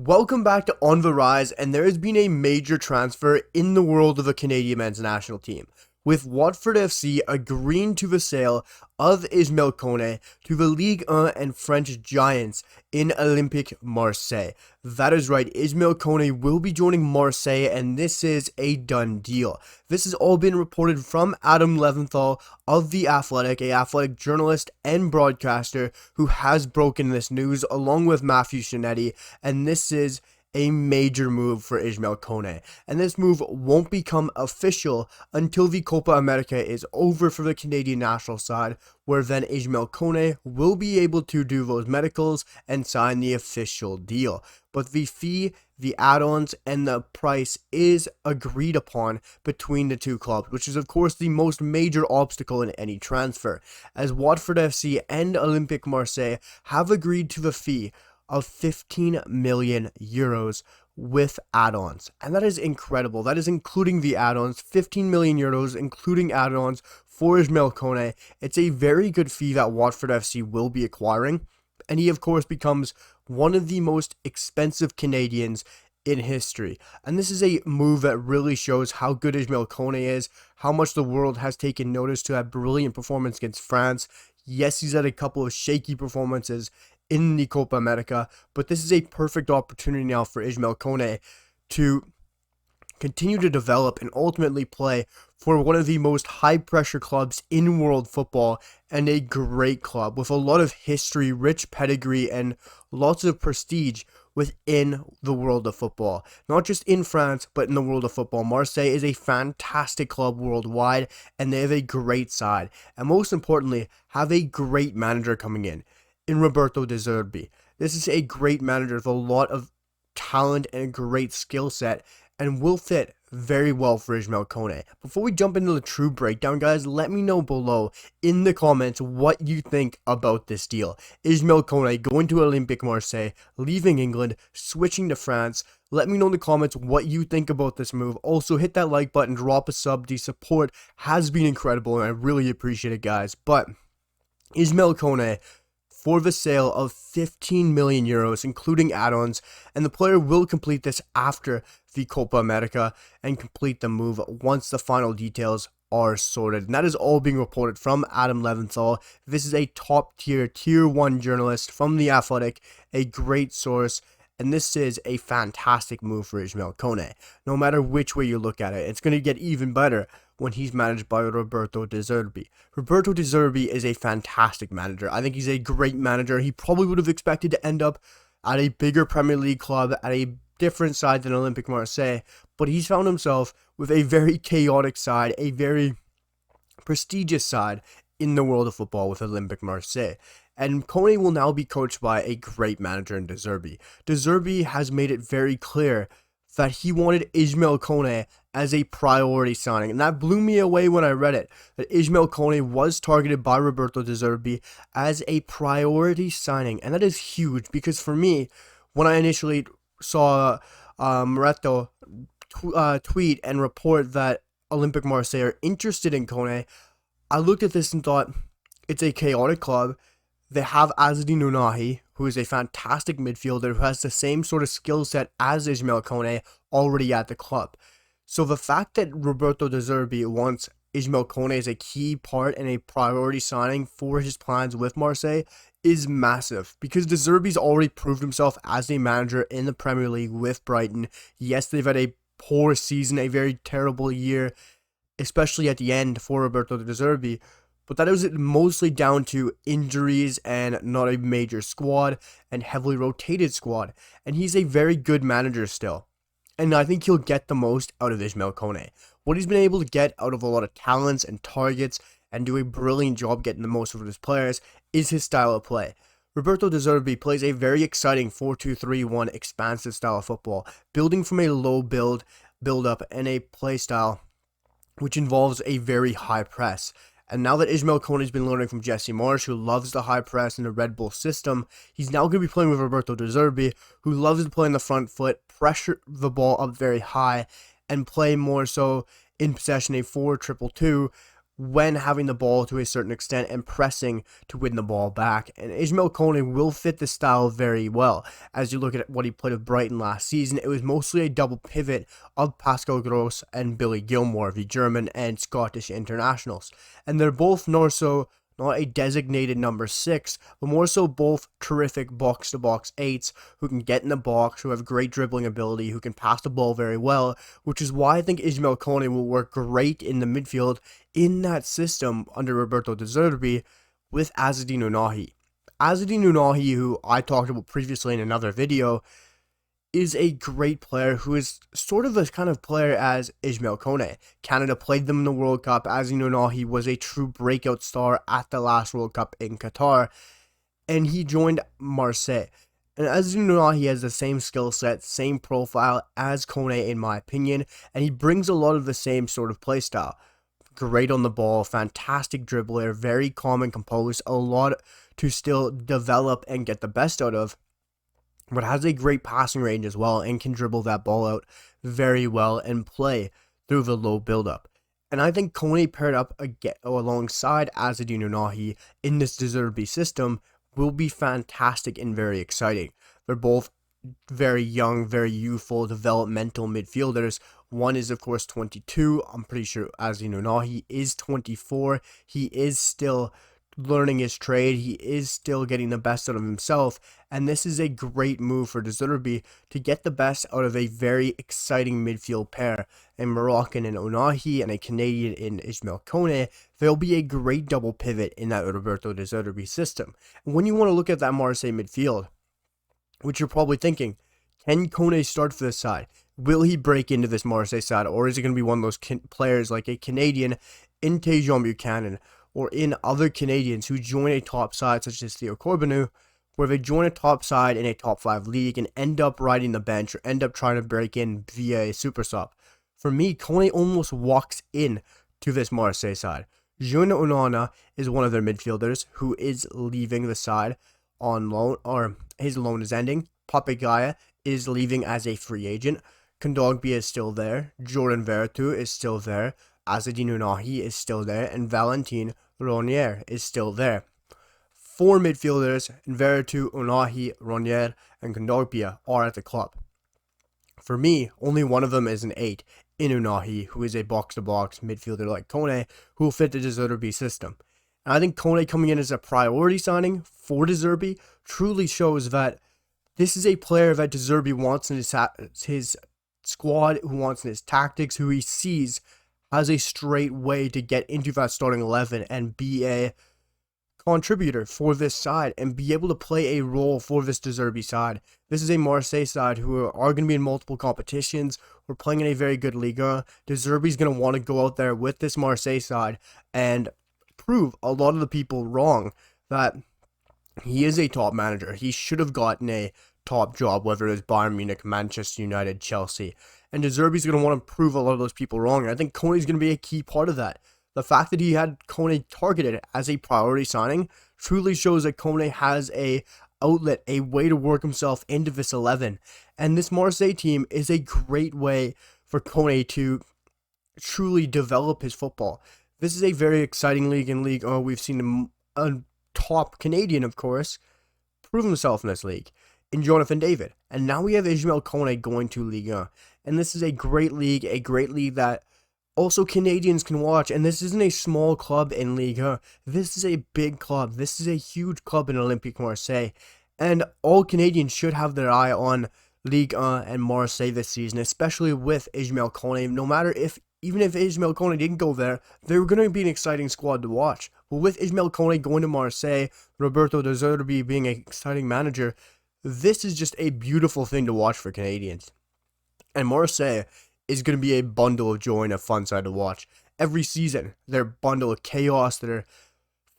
Welcome back to On the Rise, and there has been a major transfer in the world of the Canadian men's national team, with Watford FC agreeing to the sale of Ismael Kone to the Ligue 1 and French giants in Olympique Marseille. That is right, Ismael Kone will be joining Marseille, and this is a done deal. This has all been reported from Adam Leventhal of The Athletic, a athletic journalist and broadcaster who has broken this news along with Matthew Shinetti, and this is a major move for Ismael Kone, and this move won't become official until the Copa America is over for the Canadian national side, where then Ismael Kone will be able to do those medicals and sign the official deal. But the fee, the add-ons, and the price is agreed upon between the two clubs, which is of course the most major obstacle in any transfer, as Watford FC and Olympique Marseille have agreed to the fee of 15 million euros with add-ons, and that is incredible. That is including the add-ons, 15 million euros including add-ons for Ismael Kone. It's a very good fee that Watford FC will be acquiring, and he of course becomes one of the most expensive Canadians in history. And this is a move that really shows how good Ismael Kone is, how much the world has taken notice to that brilliant performance against France. Yes, he's had a couple of shaky performances in the Copa America, but this is a perfect opportunity now for Ismael Kone to continue to develop and ultimately play for one of the most high-pressure clubs in world football, and a great club with a lot of history, rich pedigree, and lots of prestige within the world of football. Not just in France, but in the world of football. Marseille is a fantastic club worldwide, and they have a great side, and most importantly, have a great manager coming in Roberto De Zerbi. This is a great manager with a lot of talent and a great skill set, and will fit very well for Ismael Kone. Before we jump into the true breakdown, guys, let me know below in the comments what you think about this deal. Ismael Kone going to Olympique Marseille, leaving England, switching to France. Let me know in the comments what you think about this move. Also, hit that like button, drop a sub. The support has been incredible, and I really appreciate it, guys. But Ismael Kone for the sale of 15 million euros, including add-ons, and the player will complete this after the Copa America and complete the move once the final details are sorted. And that is all being reported from Adam Leventhal. This is a top tier, tier 1 journalist from The Athletic, a great source, and this is a fantastic move for Ismael Kone. No matter which way you look at it, it's going to get even better when he's managed by Roberto De Zerbi. Roberto De Zerbi is a fantastic manager. I think he's a great manager. He probably would have expected to end up at a bigger Premier League club, at a different side than Olympique Marseille, but he's found himself with a very chaotic side, a very prestigious side in the world of football with Olympique Marseille. And Kone will now be coached by a great manager in De Zerbi. De Zerbi has made it very clear that he wanted Ismael Kone as a priority signing, and that blew me away when I read it, that Ismael Kone was targeted by Roberto De Zerbi as a priority signing, and that is huge, because for me, when I initially saw Moretto tweet and report that Olympique Marseille are interested in Kone, I looked at this and thought, it's a chaotic club. They have Azzedine Ounahi, who is a fantastic midfielder who has the same sort of skill set as Ismael Kone already at the club. So the fact that Roberto De Zerbi wants Ismael Kone as a key part and a priority signing for his plans with Marseille is massive, because De Zerbi's already proved himself as a manager in the Premier League with Brighton. Yes, they've had a poor season, a very terrible year, especially at the end for Roberto De Zerbi, but that was mostly down to injuries and not a major squad and heavily rotated squad. And he's a very good manager still. And I think he'll get the most out of Ismael Kone. What he's been able to get out of a lot of talents and targets and do a brilliant job getting the most of his players is his style of play. Roberto De Zerbi plays a very exciting 4-2-3-1 expansive style of football, building from a low build-up and a play style which involves a very high press. And now that Ismael Kone has been learning from Jesse Marsch, who loves the high press and the Red Bull system, he's now going to be playing with Roberto De Zerbi, who loves to play on the front foot, pressure the ball up very high, and play more so in possession a 4-2-2-2, when having the ball to a certain extent and pressing to win the ball back. And Ismael Kone will fit the style very well. As you look at what he played with Brighton last season, it was mostly a double pivot of Pascal Gross and Billy Gilmore, the German and Scottish internationals. And they're both not a designated number 6, but more so both terrific box-to-box 8s who can get in the box, who have great dribbling ability, who can pass the ball very well, which is why I think Ismael Kone will work great in the midfield in that system under Roberto De Zerbi with Azzedine Ounahi. Azzedine Ounahi, who I talked about previously in another video, is a great player who is sort of the kind of player as Ismael Kone. Canada played them in the World Cup. As you know, he was a true breakout star at the last World Cup in Qatar, and he joined Marseille. And as you know, he has the same skill set, same profile as Kone in my opinion, and he brings a lot of the same sort of play style. Great on the ball, fantastic dribbler, very calm and composed, a lot to still develop and get the best out of, but has a great passing range as well and can dribble that ball out very well and play through the low build-up. And I think Kone paired up alongside Azzedine Ounahi in this De Zerbi system will be fantastic and very exciting. They're both very young, very youthful, developmental midfielders. One is, of course, 22. I'm pretty sure Azzedine Ounahi is 24. He is still learning his trade. He is still getting the best out of himself, and this is a great move for De Zerbi to get the best out of a very exciting midfield pair, a Moroccan in Ounahi and a Canadian in Ismael Kone. They'll be a great double pivot in that Roberto De Zerbi system. And when you want to look at that Marseille midfield, which you're probably thinking, can Kone start for this side? Will he break into this Marseille side, or is it going to be one of those players like a Canadian in Tajon Buchanan or in other Canadians who join a top side such as Theo Corbeanu, where they join a top side in a top 5 league and end up riding the bench or end up trying to break in via a super sub? For me, Kone almost walks in to this Marseille side. Jean Onana is one of their midfielders who is leaving the side on loan, or his loan is ending. Papegaya is leaving as a free agent. Kondogbia is still there. Jordan Veretout is still there. Azzedine Ounahi is still there, and Valentin Ronier is still there. 4 midfielders, Veretout, Ounahi, Ronier, and Kondogbia are at the club. For me, only one of them is an 8 in Ounahi, who is a box-to-box midfielder like Kone, who will fit the De Zerbi system. And I think Kone coming in as a priority signing for De Zerbi truly shows that this is a player that De Zerbi wants in his squad, who wants in his tactics, who he sees has a straight way to get into that starting 11 and be a contributor for this side and be able to play a role for this De Zerbi side. This is a Marseille side who are going to be in multiple competitions. We're playing in a very good Ligue. De Zerbi's going to want to go out there with this Marseille side and prove a lot of the people wrong that he is a top manager. He should have gotten a top job, whether it was Bayern Munich, Manchester United, Chelsea. And De Zerbi's going to want to prove a lot of those people wrong. And I think Kone's going to be a key part of that. The fact that he had Kone targeted as a priority signing truly shows that Kone has a outlet, a way to work himself into this 11. And this Marseille team is a great way for Kone to truly develop his football. This is a very exciting league in Ligue 1. We've seen a top Canadian, of course, prove himself in this league in Jonathan David. And now we have Ismael Kone going to Ligue 1. And this is a great league that also Canadians can watch. And this isn't a small club in Ligue 1. This is a big club. This is a huge club in Olympique Marseille. And all Canadians should have their eye on Ligue 1 and Marseille this season, especially with Ismael Kone. No matter even if Ismael Kone didn't go there, they were going to be an exciting squad to watch. But with Ismael Kone going to Marseille, Roberto De Zerbi being an exciting manager, this is just a beautiful thing to watch for Canadians. And Marseille is going to be a bundle of joy and a fun side to watch. Every season, they're a bundle of chaos. They're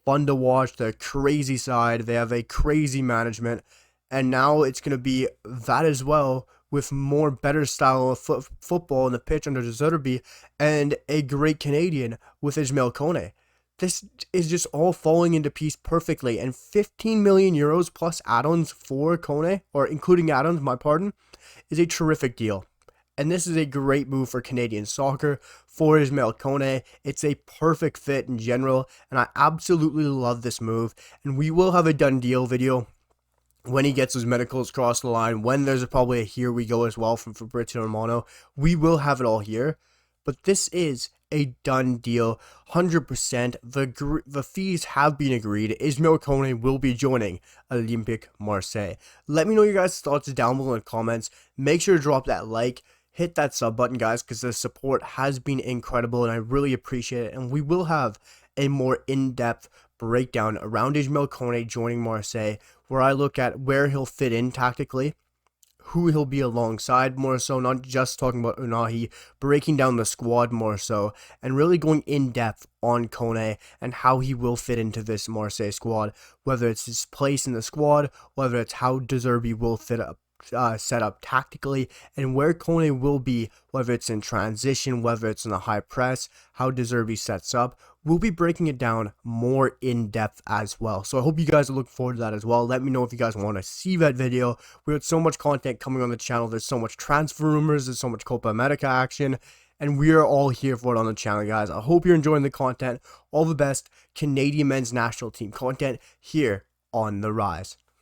fun to watch. They're a crazy side. They have a crazy management. And now it's going to be that as well, with more better style of football on the pitch under De Zerbi and a great Canadian with Ismael Kone. This is just all falling into piece perfectly, and 15 million euros plus add-ons for Kone, or including add-ons, is a terrific deal. And this is a great move for Canadian soccer, for Ismael Kone. It's a perfect fit in general, and I absolutely love this move. And we will have a done deal video when he gets his medicals across the line, when there's probably a here we go as well from Fabrizio Romano. We will have it all here. But this is a done deal, 100%. The fees have been agreed. Ismael Kone will be joining Olympique Marseille. Let me know your guys' thoughts down below in the comments. Make sure to drop that like. Hit that sub button, guys, because the support has been incredible, and I really appreciate it. And we will have a more in-depth breakdown around Ismael Kone joining Marseille, where I look at where he'll fit in tactically, who he'll be alongside more so, not just talking about Unahi, breaking down the squad more so, and really going in depth on Kone and how he will fit into this Marseille squad, whether it's his place in the squad, whether it's how De Zerbi will fit up. Set up tactically, and where Kone will be, whether it's in transition, whether it's in a high press, how De Zerbi sets up. We'll be breaking it down more in depth as well. So I hope you guys are looking forward to that as well. Let me know if you guys want to see that video. We have so much content coming on the channel. There's so much transfer rumors, there's so much Copa America action, and we are all here for it on the channel, guys. I hope you're enjoying the content. All the best Canadian men's national team content here on The Rise.